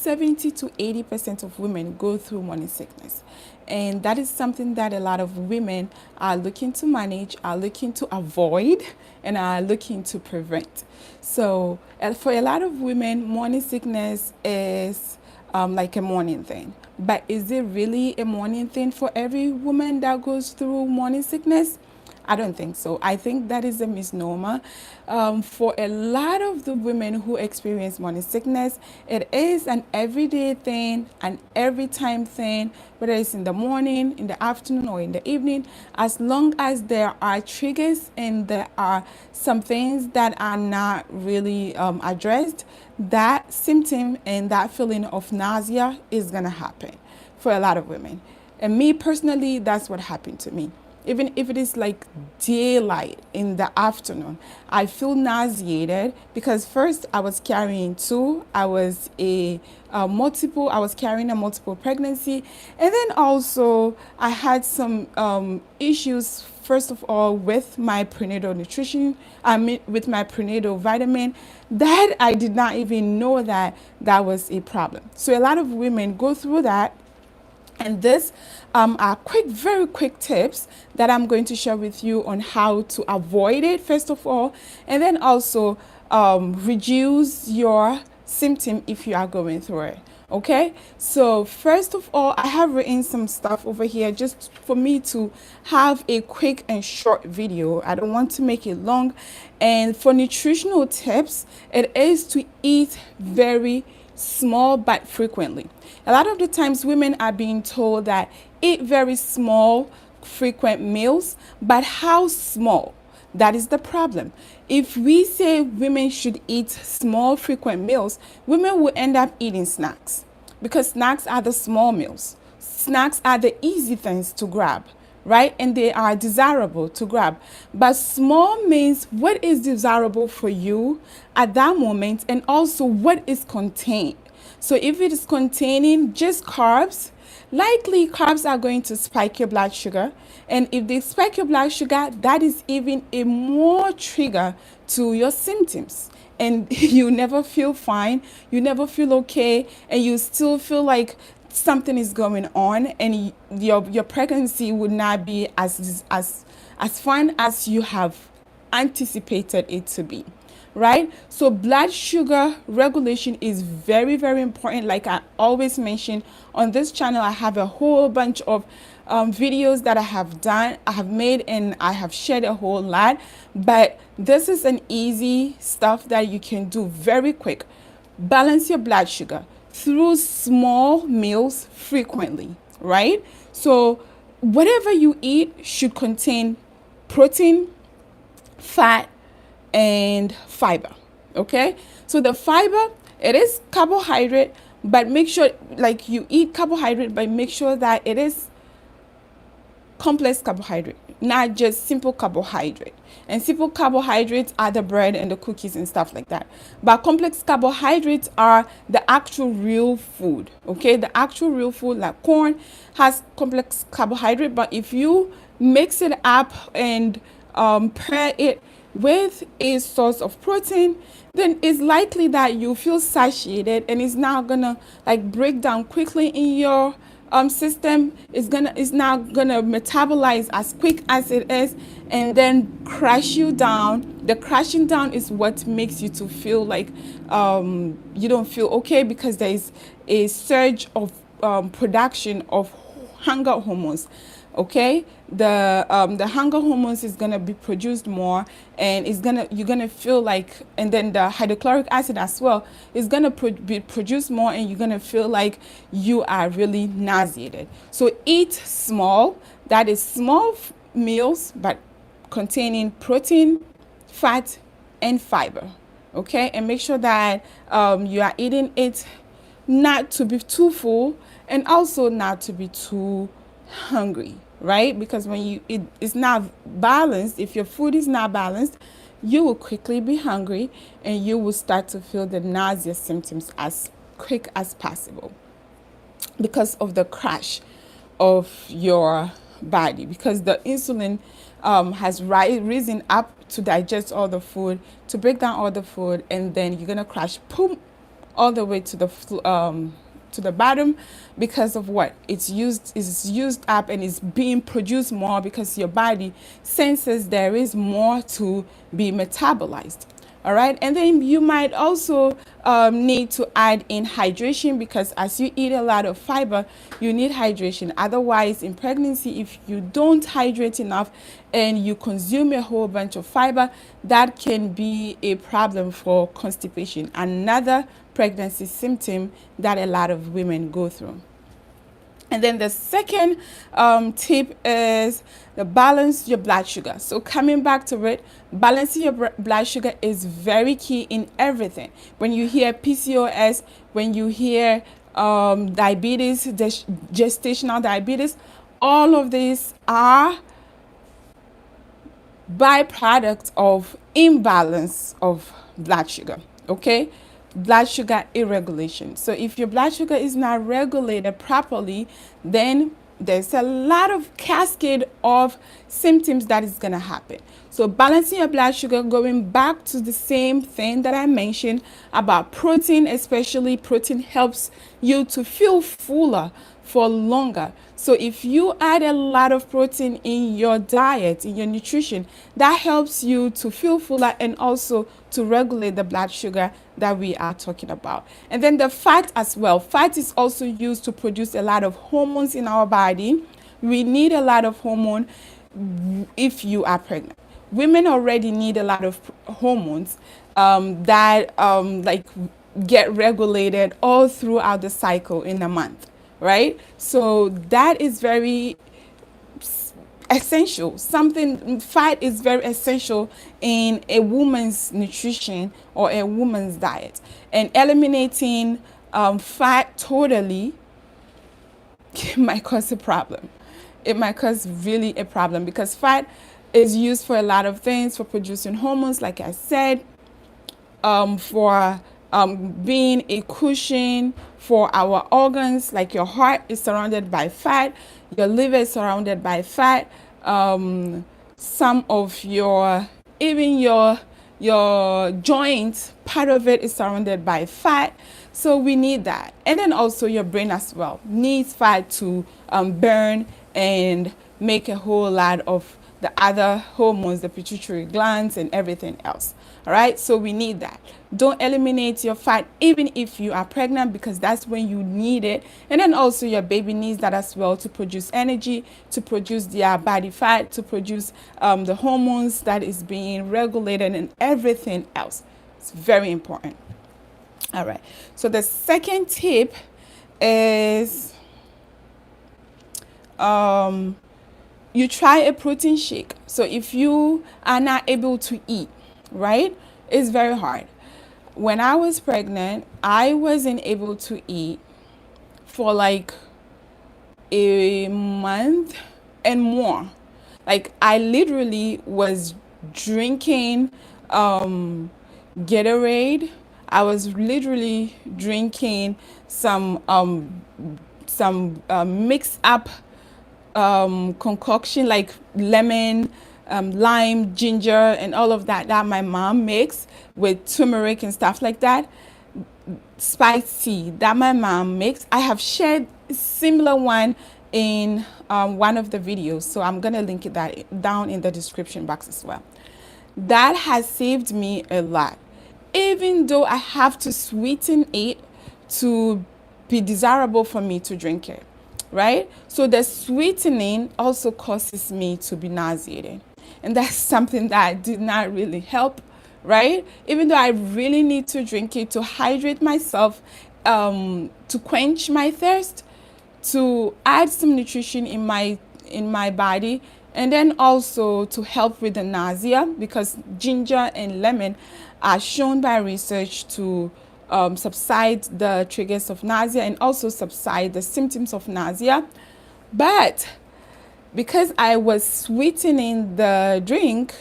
70 to 80% of women go through morning sickness. And that is something that a lot of women are looking to manage, are looking to avoid, and are looking to prevent. So for a lot of women, morning sickness is like a morning thing. But is it really a morning thing for every woman that goes through morning sickness? I don't think so. I think that is a misnomer. For a lot of the women who experience morning sickness, it is an everyday thing, an every time thing, whether it's in the morning, in the afternoon, or in the evening, as long as there are triggers and there are some things that are not really addressed, that symptom and that feeling of nausea is going to happen for a lot of women. And me personally, that's what happened to me. Even if it is like daylight in the afternoon, I feel nauseated because first I was carrying two. I was carrying a multiple pregnancy. And then also I had some issues, first of all, with my prenatal nutrition, with my prenatal vitamin, that I did not even know that was a problem. So a lot of women go through that. And this are very quick tips that I'm going to share with you on how to avoid it, first of all, and then also reduce your symptom if you are going through it. Okay, so first of all, I have written some stuff over here just for me to have a quick and short video. I don't want to make it long. And for nutritional tips, it is to eat very small but frequently. A lot of the times women are being told that eat very small, frequent meals, but how small? That is the problem. If we say women should eat small, frequent meals, women will end up eating snacks because snacks are the small meals. Snacks are the easy things to grab, right? And they are desirable to grab. But small means what is desirable for you at that moment and also what is contained. So if it is containing just carbs, likely carbs are going to spike your blood sugar. And if they spike your blood sugar, that is even a more trigger to your symptoms. And you never feel fine, you never feel okay, and you still feel like something is going on, and your pregnancy would not be as fun as you have anticipated it to be. Right? So blood sugar regulation is very, very important. Like I always mention on this channel, I have a whole bunch of videos that I have made, and I have shared a whole lot. But this is an easy stuff that you can do very quick. Balance your blood sugar through small meals frequently, right? So whatever you eat should contain protein, fat, and fiber. Okay, so the fiber, it is carbohydrate, but make sure like you eat carbohydrate, but make sure that it is complex carbohydrate, not just simple carbohydrate. And simple carbohydrates are the bread and the cookies and stuff like that. But complex carbohydrates are the actual real food. Okay, the actual real food, like corn, has complex carbohydrate. But if you mix it up and pair it with a source of protein, then it's likely that you feel satiated, and it's now gonna like break down quickly in your system. It's now gonna metabolize as quick as it is and then crash you down. The crashing down is what makes you to feel like you don't feel okay, because there is a surge of production of hunger hormones. Okay, the hunger hormones is gonna be produced more, and you're gonna feel like, and then the hydrochloric acid as well is gonna be produced more, and you're gonna feel like you are really nauseated. So eat small, that is small meals, but containing protein, fat, and fiber. Okay, and make sure that you are eating it not to be too full and also not to be too hungry, right? Because when it's not balanced, if your food is not balanced, you will quickly be hungry and you will start to feel the nausea symptoms as quick as possible because of the crash of your body, because the insulin has risen up to digest all the food, to break down all the food, and then you're gonna crash, boom, all the way to the bottom, because of what it's used up and is being produced more because your body senses there is more to be metabolized. All right, and then you might also need to add in hydration, because as you eat a lot of fiber, you need hydration. Otherwise, in pregnancy, if you don't hydrate enough and you consume a whole bunch of fiber, that can be a problem for constipation, another pregnancy symptom that a lot of women go through. And then the second tip is the balance your blood sugar. So coming back to it, balancing your blood sugar is very key in everything. When you hear PCOS, when you hear diabetes, gestational diabetes, all of these are byproducts of imbalance of blood sugar, okay? Blood sugar irregulation. So if your blood sugar is not regulated properly, then there's a lot of cascade of symptoms that is going to happen. So balancing your blood sugar, going back to the same thing that I mentioned about protein, especially protein helps you to feel fuller for longer. So if you add a lot of protein in your diet, in your nutrition, that helps you to feel fuller and also to regulate the blood sugar that we are talking about. And then the fat as well. Fat is also used to produce a lot of hormones in our body. We need a lot of hormone if you are pregnant. Women already need a lot of hormones that like get regulated all throughout the cycle in a month, right? So that is very essential. Fat is very essential in a woman's nutrition or a woman's diet. And eliminating fat totally might cause a problem. It might cause really a problem, because fat is used for a lot of things, for producing hormones, like I said, for being a cushion for our organs, like your heart is surrounded by fat, your liver is surrounded by fat, some of even your joints, part of it is surrounded by fat. So we need that. And then also your brain as well needs fat to burn and make a whole lot of the other hormones, the pituitary glands and everything else. All right, so we need that. Don't eliminate your fat even if you are pregnant, because that's when you need it. And then also your baby needs that as well to produce energy, to produce their body fat, to produce the hormones that is being regulated and everything else. It's very important. All right, so the second tip is you try a protein shake. So if you are not able to eat, right, it's very hard. When I was pregnant, I wasn't able to eat for like a month and more. Like I literally was drinking Gatorade. I was literally drinking some mixed up concoction like lemon, lime, ginger, and all of that my mom makes with turmeric and stuff like that. Spice tea that my mom makes. I have shared a similar one in one of the videos, so I'm gonna link that down in the description box as well. That has saved me a lot, even though I have to sweeten it to be desirable for me to drink it, right? So the sweetening also causes me to be nauseated, and that's something that did not really help, right? Even though I really need to drink it to hydrate myself, to quench my thirst, to add some nutrition in my body, and then also to help with the nausea, because ginger and lemon are shown by research to subside the triggers of nausea and also subside the symptoms of nausea. But because I was sweetening the drink,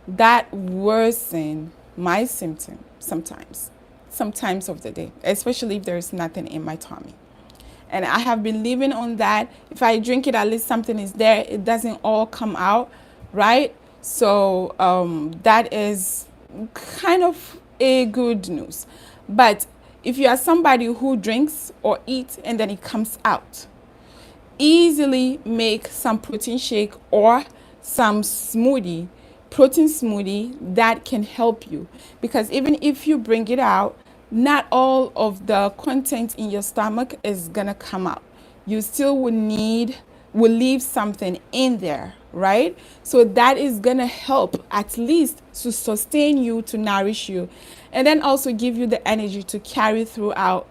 that worsened my symptom sometimes of the day, especially if there is nothing in my tummy. And I have been living on that. If I drink it, at least something is there. It doesn't all come out, right? So that is kind of a good news. But if you are somebody who drinks or eats and then it comes out, easily make some protein shake or some smoothie, protein smoothie that can help you. Because even if you bring it out, not all of the content in your stomach is gonna come out. You still will leave something in there, right? So that is gonna help at least to sustain you, to nourish you, and then also give you the energy to carry throughout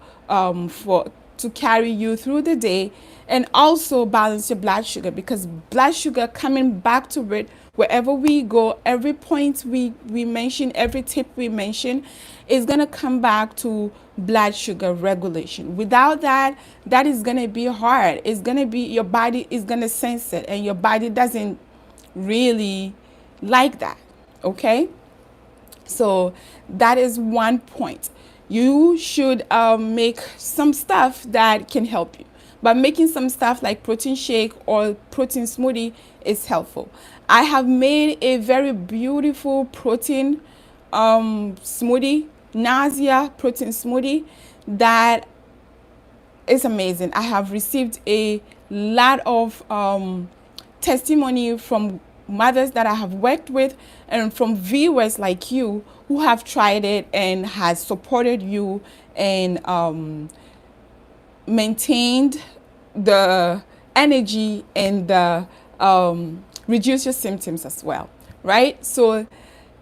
to carry you through the day, and also balance your blood sugar, because blood sugar, coming back to it, wherever we go, every point we mention, every tip we mention is going to come back to blood sugar regulation. Without that, that is going to be hard. It's going to be, your body is going to sense it, and your body doesn't really like that, okay? So that is one point. You should make some stuff that can help you. But making some stuff like protein shake or protein smoothie is helpful. I have made a very beautiful protein smoothie, Nausea protein smoothie, that is amazing. I have received a lot of testimony from mothers that I have worked with, and from viewers like you who have tried it and has supported you and maintained the energy and the reduce your symptoms as well, right? So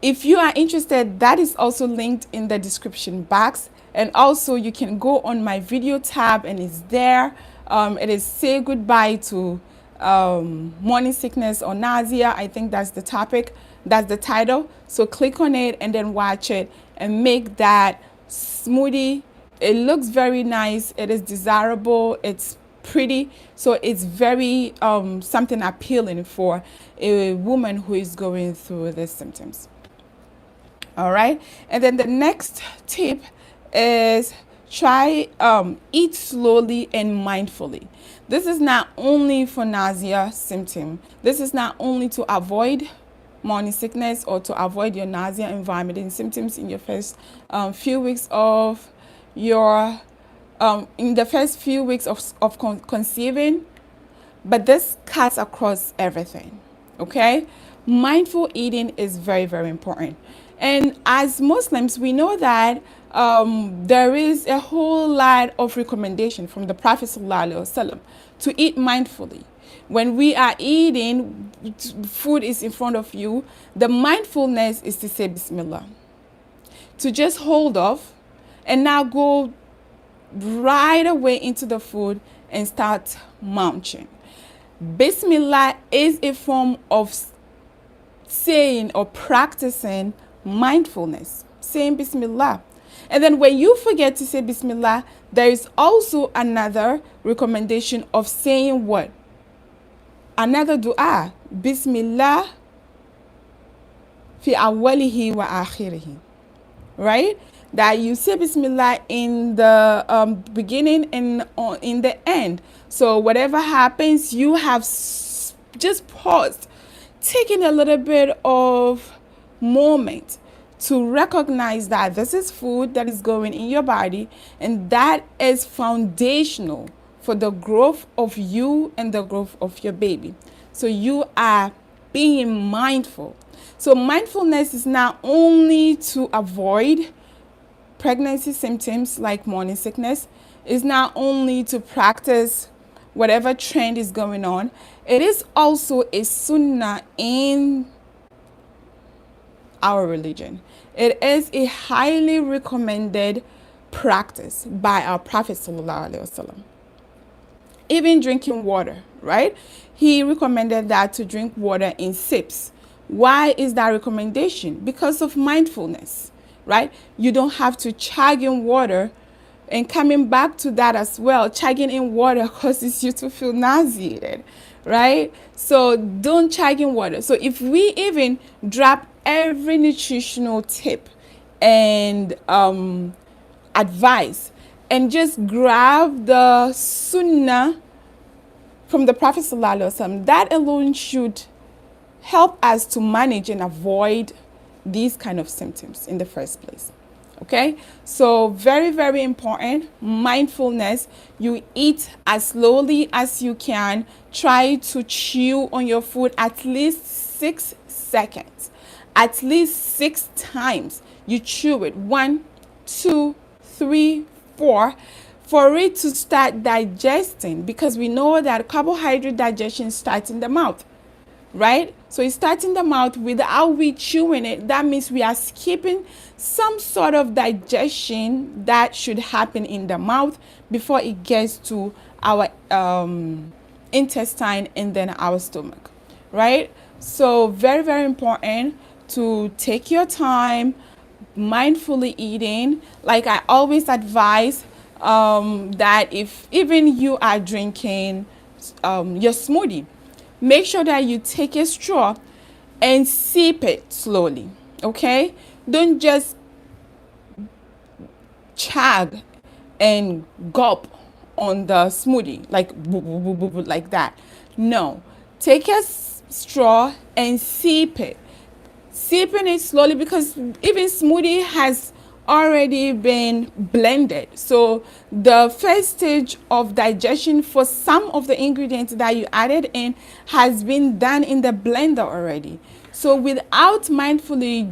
if you are interested, that is also linked in the description box, and also you can go on my video tab and it's there. It is Say Goodbye to Morning Sickness or Nausea. I think that's the topic, that's the title. So click on it and then watch it and make that smoothie. It looks very nice, it is desirable, it's pretty, so it's very something appealing for a woman who is going through these symptoms. All right, and then the next tip is try eat slowly and mindfully. This is not only for nausea symptom. This is not only to avoid morning sickness or to avoid your nausea and vomiting symptoms in your first few weeks of your in the first few weeks of conceiving, but this cuts across everything. Okay, mindful eating is very, very important. And as Muslims, we know that there is a whole lot of recommendation from the Prophet ﷺ to eat mindfully. When we are eating, food is in front of you, the mindfulness is to say Bismillah, to just hold off and now go right away into the food and start munching. Bismillah is a form of saying or practicing mindfulness, saying Bismillah. And then when you forget to say Bismillah, there is also another recommendation of saying what? Another dua, Bismillah fi awwalihi wa akhirihi, right? That you say Bismillah in the beginning and in the end. So whatever happens, you have just paused, taking a little bit of moment to recognize that this is food that is going in your body, and that is foundational for the growth of you and the growth of your baby. So you are being mindful. So mindfulness is not only to avoid pregnancy symptoms like morning sickness, is not only to practice whatever trend is going on, it is also a sunnah in our religion. It is a highly recommended practice by our Prophet ﷺ. Even drinking water, right? He recommended that to drink water in sips. Why is that recommendation? Because of mindfulness, right? You don't have to chug in water. And coming back to that as well, chugging in water causes you to feel nauseated, right? So don't chug in water. So if we even drop every nutritional tip and advice and just grab the sunnah from the Prophet ﷺ, that alone should help us to manage and avoid these kind of symptoms in the first place. Okay, so very, very important. Mindfulness. You eat as slowly as you can. Try to chew on your food at least 6 seconds. At least 6 times you chew it. 1, 2, 3, 4 for it to start digesting, because we know that carbohydrate digestion starts in the mouth, right? So it starts in the mouth. Without we chewing it, that means we are skipping some sort of digestion that should happen in the mouth before it gets to our intestine and then our stomach, right? So very, very important to take your time, mindfully eating. Like I always advise that if even you are drinking your smoothie, make sure that you take a straw and sip it slowly, okay? Don't just chug and gulp on the smoothie like that. No, take a straw and sip it. Sipping it slowly, because even smoothie has already been blended. So the first stage of digestion for some of the ingredients that you added in has been done in the blender already. So without mindfully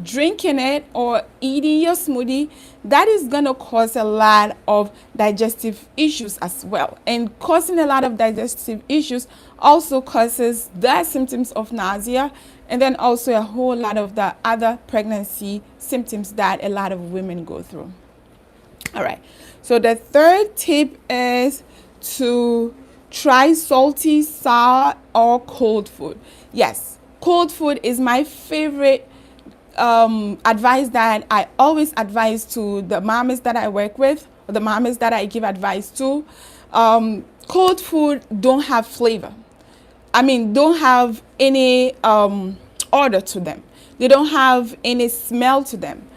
drinking it or eating your smoothie, that is going to cause a lot of digestive issues as well. And causing a lot of digestive issues also causes the symptoms of nausea, and then also a whole lot of the other pregnancy symptoms that a lot of women go through. All right. So the third tip is to try salty, sour, or cold food. Yes, cold food is my favorite advice that I always advise to the mamas that I work with, or the mamas that I give advice to. Cold food don't have flavor. Don't have any odor to them. They don't have any smell to them.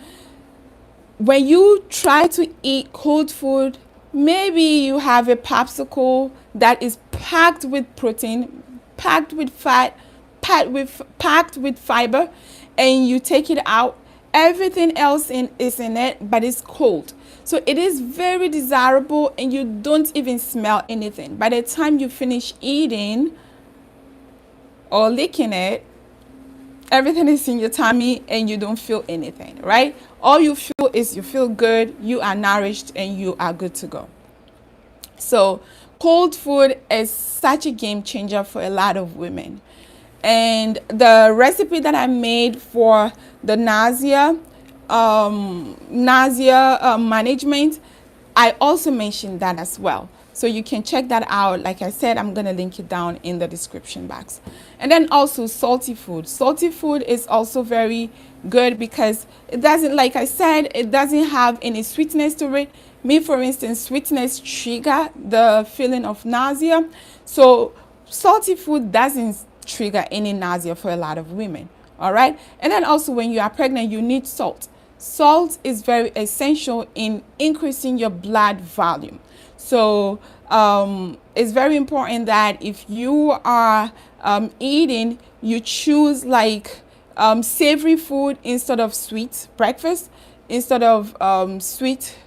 When you try to eat cold food, maybe you have a popsicle that is packed with protein, packed with fat, packed with fiber, and you take it out. Everything else is in it, but it's cold. So it is very desirable, and you don't even smell anything. By the time you finish eating or licking it, everything is in your tummy and you don't feel anything, right? All you feel is you feel good, you are nourished, and you are good to go. So cold food is such a game changer for a lot of women. And the recipe that I made for the nausea management, I also mentioned that as well. So you can check that out. Like I said, I'm going to link it down in the description box. And then also salty food. Salty food is also very good because it doesn't, like I said, it doesn't have any sweetness to it. Me, for instance, sweetness trigger the feeling of nausea. So salty food doesn't trigger any nausea for a lot of women. All right. And then also when you are pregnant, you need salt. Salt is very essential in increasing your blood volume. So it's very important that if you are eating, you choose like savory food instead of sweet breakfast, instead of sweet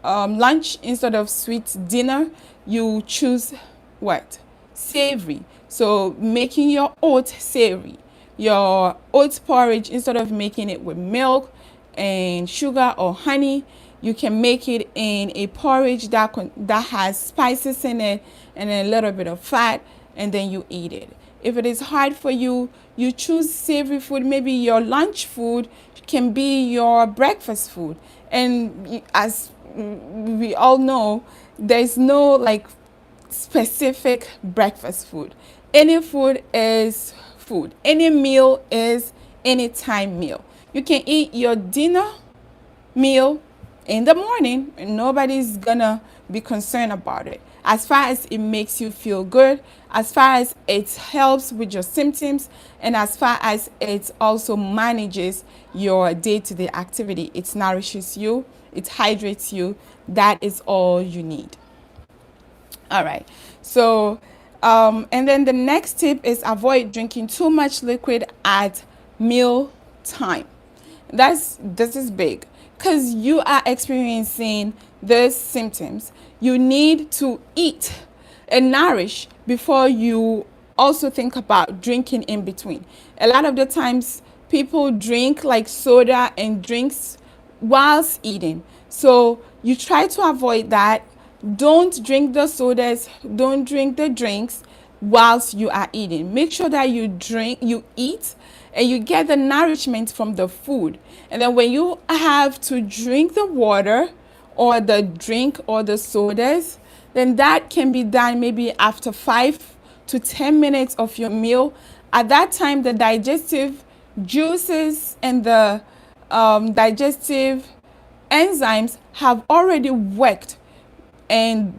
lunch, instead of sweet dinner. You choose what? Savory. So making your oat savory, your oat porridge, instead of making it with milk and sugar or honey, you can make it in a porridge that has spices in it and a little bit of fat, and then you eat it. If it is hard for you, you choose savory food. Maybe your lunch food can be your breakfast food. And as we all know, there's no like specific breakfast food. Any food is food. Any meal is any time meal. You can eat your dinner meal in the morning and nobody's gonna be concerned about it. As far as it makes you feel good, as far as it helps with your symptoms, and as far as it also manages your day-to-day activity, it nourishes you, it hydrates you, that is all you need. All right. So, and then the next tip is avoid drinking too much liquid at meal time. This is big because you are experiencing these symptoms. You need to eat and nourish before you also think about drinking in between. A lot of the times people drink like soda and drinks whilst eating. So you try to avoid that. Don't drink the sodas, don't drink the drinks whilst you are eating. Make sure that you eat and you get the nourishment from the food. And then when you have to drink the water or the drink or the sodas, then that can be done maybe after 5 to 10 minutes of your meal. At that time, the digestive juices and the digestive enzymes have already worked and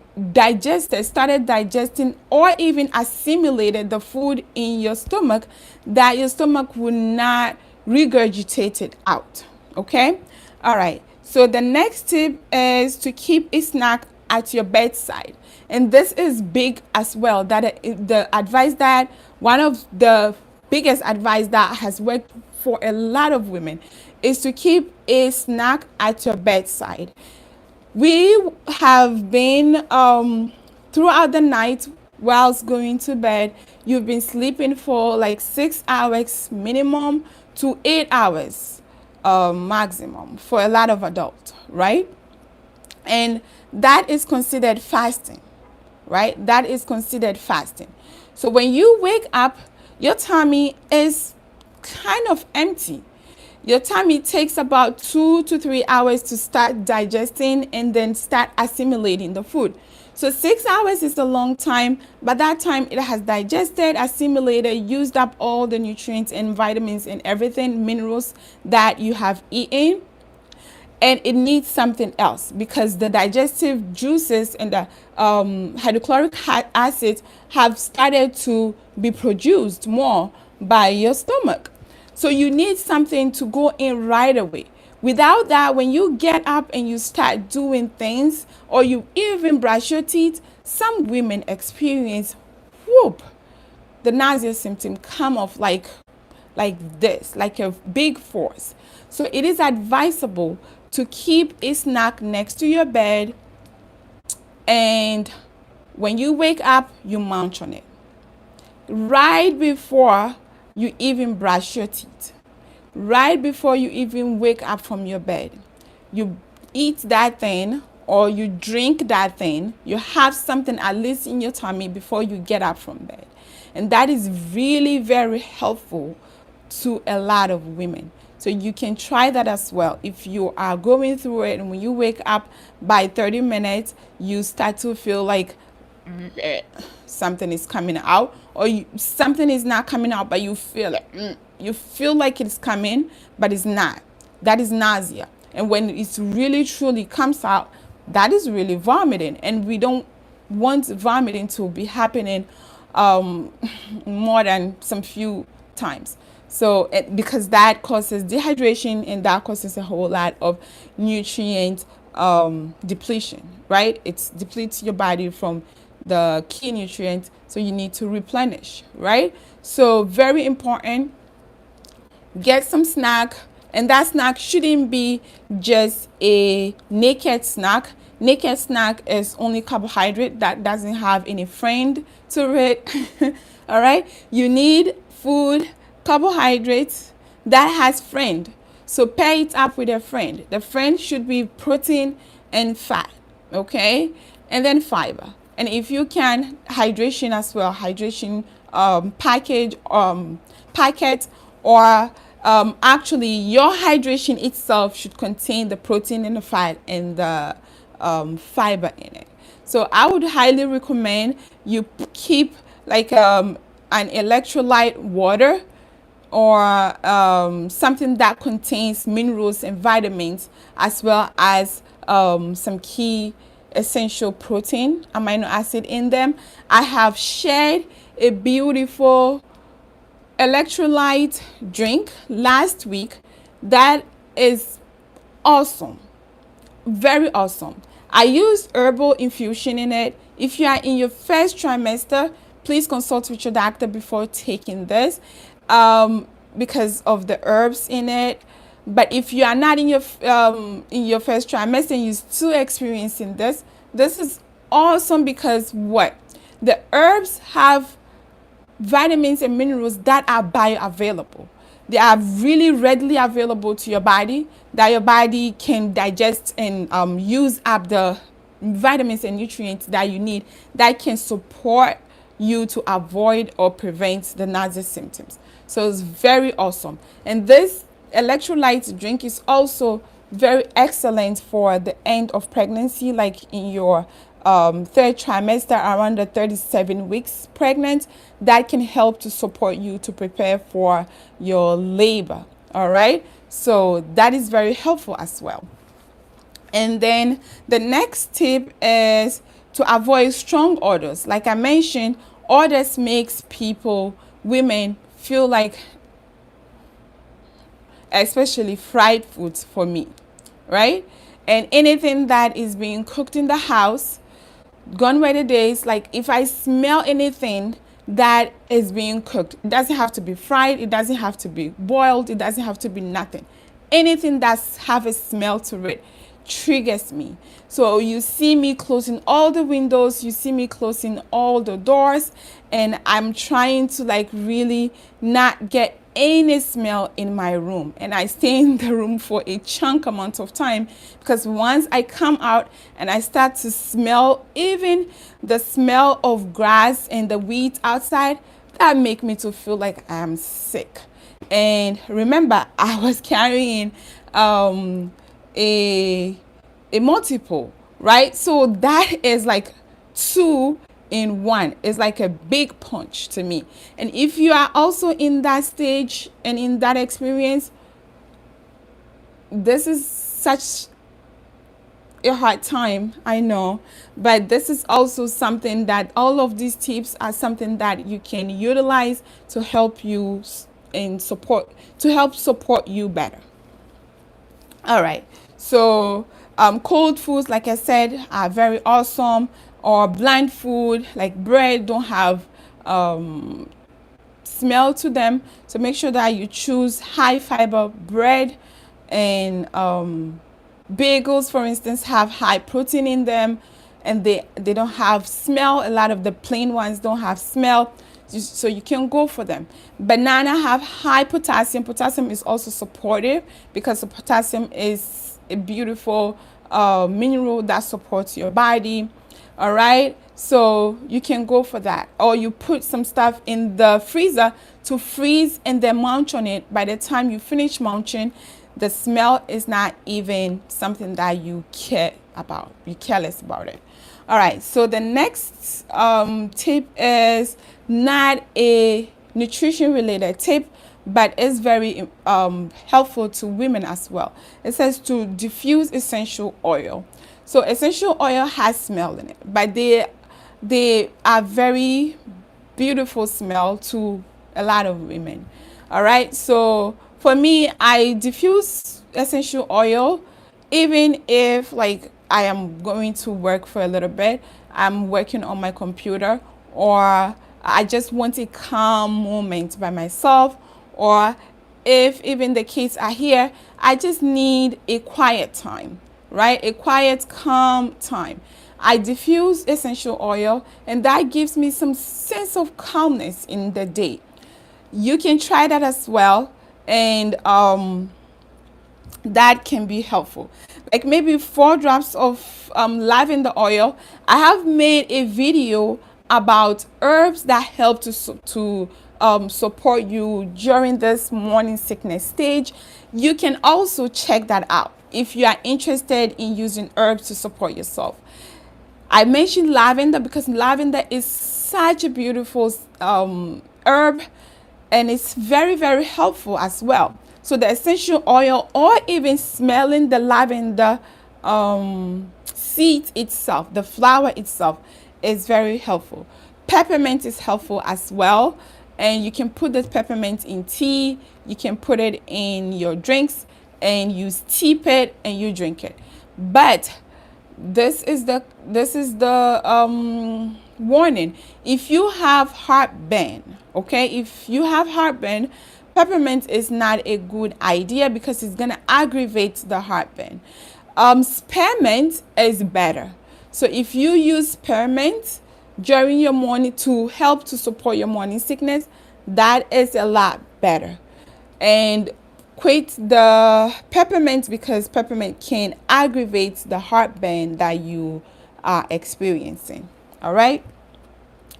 started digesting or even assimilated the food in your stomach, that your stomach will not regurgitate it out. Okay? All right. So the next tip is to keep a snack at your bedside. And this is big as well. That the advice that one of the biggest advice that has worked for a lot of women is to keep a snack at your bedside. We have been throughout the night whilst going to bed, you've been sleeping for like 6 hours minimum to 8 hours maximum for a lot of adults, right? And that is considered fasting, right? That is considered fasting. So when you wake up, your tummy is kind of empty. Your tummy takes about 2 to 3 hours to start digesting and then start assimilating the food. So 6 hours is a long time. By that time, it has digested, assimilated, used up all the nutrients and vitamins and everything, minerals that you have eaten. And it needs something else because the digestive juices and the hydrochloric acid have started to be produced more by your stomach. So you need something to go in right away. Without that, when you get up and you start doing things or you even brush your teeth, some women experience the nausea symptom come off like this, like a big force. So it is advisable to keep a snack next to your bed, and when you wake up, you munch on it. Right before you even brush your teeth, right before you even wake up from your bed, you eat that thing or you drink that thing. You have something at least in your tummy before you get up from bed. And that is really very helpful to a lot of women. So you can try that as well. If you are going through it and when you wake up, by 30 minutes, you start to feel like something is coming out, or something is not coming out, but you feel it. You feel like it's coming, but it's not. That is nausea. And when it really truly comes out, that is really vomiting. And we don't want vomiting to be happening more than some few times. So because that causes dehydration and that causes a whole lot of nutrient depletion, right? It depletes your body from the key nutrients, so you need to replenish, right? So very important. Get some snack, and that snack shouldn't be just a naked snack. Naked snack is only carbohydrate that doesn't have any friend to it. All right, you need food, carbohydrates that has friend. So pair it up with a friend. The friend should be protein and fat, okay, and then fiber. And if you can, hydration as well. Hydration packet, or actually your hydration itself should contain the protein and the fat and the fiber in it. So I would highly recommend you keep like an electrolyte water or something that contains minerals and vitamins, as well as some key essential protein, amino acid in them. I have shared a beautiful electrolyte drink last week that is awesome, very awesome. I use herbal infusion in it. If you are in your first trimester, please consult with your doctor before taking this because of the herbs in it. But if you are not in your first trimester and you're still experiencing this, this is awesome, because what? The herbs have vitamins and minerals that are bioavailable. They are really readily available to your body, that your body can digest and use up the vitamins and nutrients that you need, that can support you to avoid or prevent the nausea symptoms. So it's very awesome. And this electrolyte drink is also very excellent for the end of pregnancy, like in your third trimester, around the 37 weeks pregnant. That can help to support you to prepare for your labor. All right, so that is very helpful as well. And then the next tip is to avoid strong odors. Like I mentioned, odors makes women feel like, especially fried foods for me, right? And anything that is being cooked in the house, gone were the days, like if I smell anything that is being cooked, it doesn't have to be fried, it doesn't have to be boiled, it doesn't have to be nothing. Anything that's have a smell to it triggers me. So you see me closing all the windows, you see me closing all the doors, and I'm trying to like really not get any smell in my room. And I stay in the room for a chunk amount of time, because once I come out and I start to smell even the smell of grass and the weeds outside, that make me to feel like I'm sick. And remember, I was carrying a multiple, right? So that is like 2 in 1. It's like a big punch to me. And if you are also in that stage and in that experience, this is such a hard time, I know, but this is also something that all of these tips are something that you can utilize to help you and help support you better. All right, so cold foods, like I said, are very awesome. Or bland food like bread don't have smell to them, so make sure that you choose high fiber bread. And bagels, for instance, have high protein in them, and they don't have smell. A lot of the plain ones don't have smell, so you can go for them. Banana have high potassium. Potassium is also supportive, because the potassium is a beautiful mineral that supports your body. All right, so you can go for that. Or you put some stuff in the freezer to freeze and then munch on it. By the time you finish munching, the smell is not even something that you care about. You're careless about it. All right, so the next tip is not a nutrition related tip, but it's very helpful to women as well. It says to diffuse essential oil. So essential oil has smell in it, but they are very beautiful smell to a lot of women. All right, so for me, I diffuse essential oil even if like I am going to work for a little bit, I'm working on my computer, or I just want a calm moment by myself, or if even the kids are here, I just need a quiet time, right? A quiet, calm time. I diffuse essential oil, and that gives me some sense of calmness in the day. You can try that as well, and that can be helpful. Like maybe 4 drops of lavender oil. I have made a video about herbs that help to support you during this morning sickness stage. You can also check that out if you are interested in using herbs to support yourself. I mentioned lavender because lavender is such a beautiful herb, and it's very, very helpful as well. So the essential oil, or even smelling the lavender seed itself, the flower itself, is very helpful. Peppermint is helpful as well, and you can put this peppermint in tea, you can put it in your drinks, and you steep it and you drink it. But this is the warning. If you have heartburn, okay, if you have heartburn, peppermint is not a good idea because it's going to aggravate the heartburn. Spearmint is better. So if you use spearmint during your morning to help to support your morning sickness, that is a lot better. And quit the peppermint because peppermint can aggravate the heartburn that you are experiencing. All right.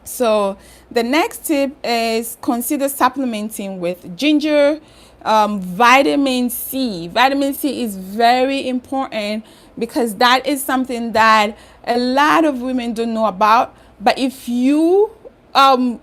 So the next tip is consider supplementing with ginger, vitamin C. Vitamin C is very important because that is something that a lot of women don't know about. But if you are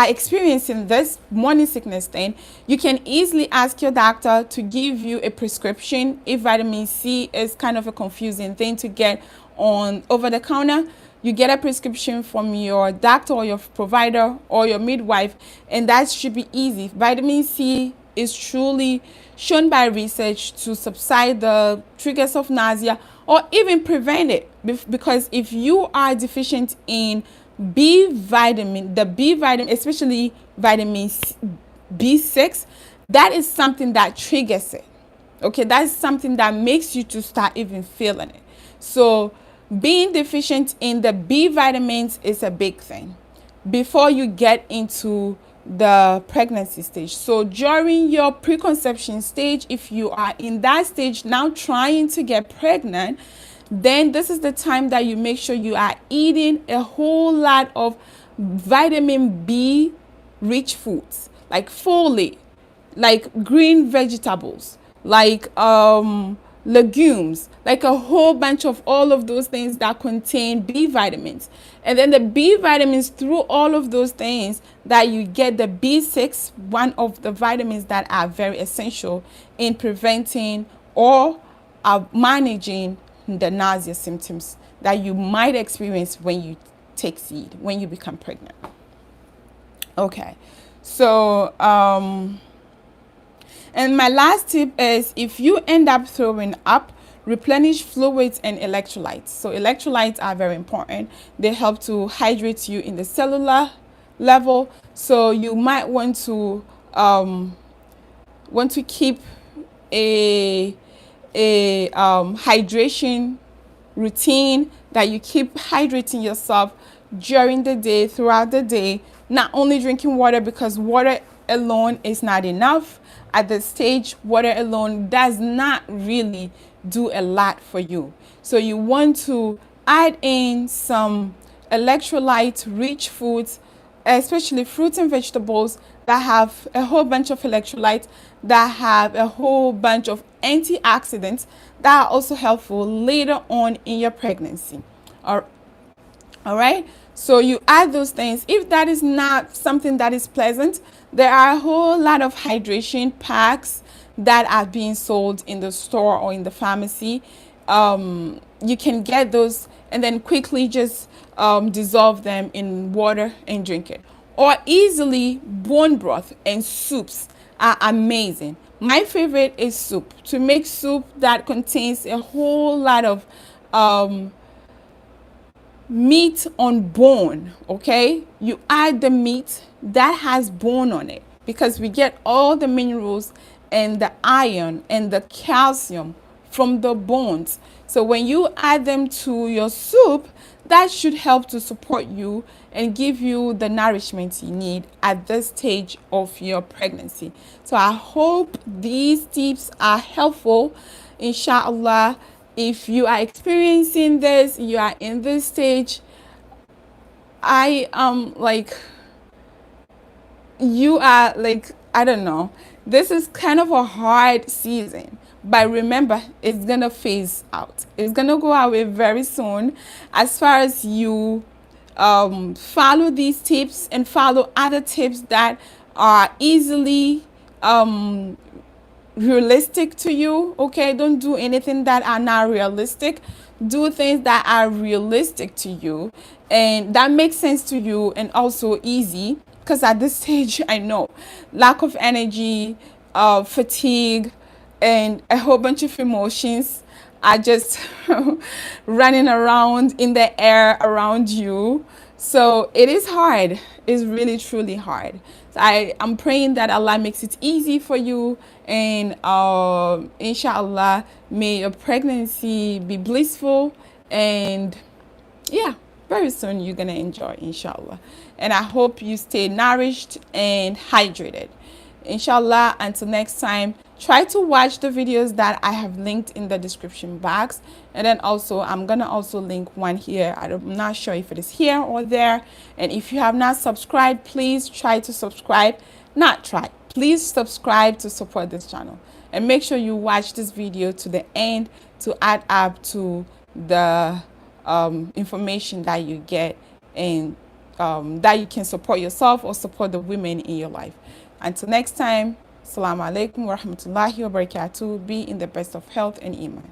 experiencing this morning sickness thing, you can easily ask your doctor to give you a prescription. If vitamin C is kind of a confusing thing to get on over the counter, you get a prescription from your doctor or your provider or your midwife, and that should be easy. Vitamin C is truly shown by research to subside the triggers of nausea or even prevent it, because if you are deficient in B vitamin, especially vitamin B6, that is something that triggers it. Okay, that's something that makes you to start even feeling it. So being deficient in the B vitamins is a big thing before you get into the pregnancy stage. So during your preconception stage, if you are in that stage now trying to get pregnant, then this is the time that you make sure you are eating a whole lot of vitamin B rich foods, like folate, like green vegetables, like legumes, like a whole bunch of all of those things that contain B vitamins. And then the B vitamins, through all of those things, that you get the B6, one of the vitamins that are very essential in preventing or managing the nausea symptoms that you might experience when you take seed, when you become pregnant. Okay, so and my last tip is, if you end up throwing up, replenish fluids and electrolytes. So electrolytes are very important. They help to hydrate you in the cellular level. So you might want to keep a hydration routine, that you keep hydrating yourself during the day, throughout the day, not only drinking water, because water alone is not enough. At this stage, water alone does not really do a lot for you. So you want to add in some electrolyte rich foods, especially fruits and vegetables that have a whole bunch of electrolytes, that have a whole bunch of antioxidants that are also helpful later on in your pregnancy. All right, so you add those things. If that is not something that is pleasant, there are a whole lot of hydration packs that are being sold in the store or in the pharmacy. You can get those and then quickly just dissolve them in water and drink it. Or easily, bone broth and soups are amazing. My favorite is soup. To make soup that contains a whole lot of meat on bone, okay? You add the meat that has bone on it, because we get all the minerals and the iron and the calcium from the bones. So when you add them to your soup, that should help to support you and give you the nourishment you need at this stage of your pregnancy. So I hope these tips are helpful. Inshallah, if you are experiencing this, you are in this stage, I don't know, this is kind of a hard season, but remember, it's gonna phase out. It's gonna go away very soon. As far as you follow these tips and follow other tips that are easily realistic to you, okay? Don't do anything that are not realistic. Do things that are realistic to you and that makes sense to you, and also easy, because at this stage, I know lack of energy, fatigue, and a whole bunch of emotions are just running around in the air around you. So it is hard. It's really, truly hard. So I'm praying that Allah makes it easy for you. And inshallah, may your pregnancy be blissful. And yeah, very soon you're going to enjoy, inshallah. And I hope you stay nourished and hydrated. Inshallah, until next time, try to watch the videos that I have linked in the description box. And then also, I'm going to also link one here. I'm not sure if it is here or there. And if you have not subscribed, please try to subscribe. Not try. Please subscribe to support this channel. And make sure you watch this video to the end to add up to the information that you get, and that you can support yourself or support the women in your life. Until next time, Assalamu alaikum wa rahmatullahi wa barakatuh. Be in the best of health and iman.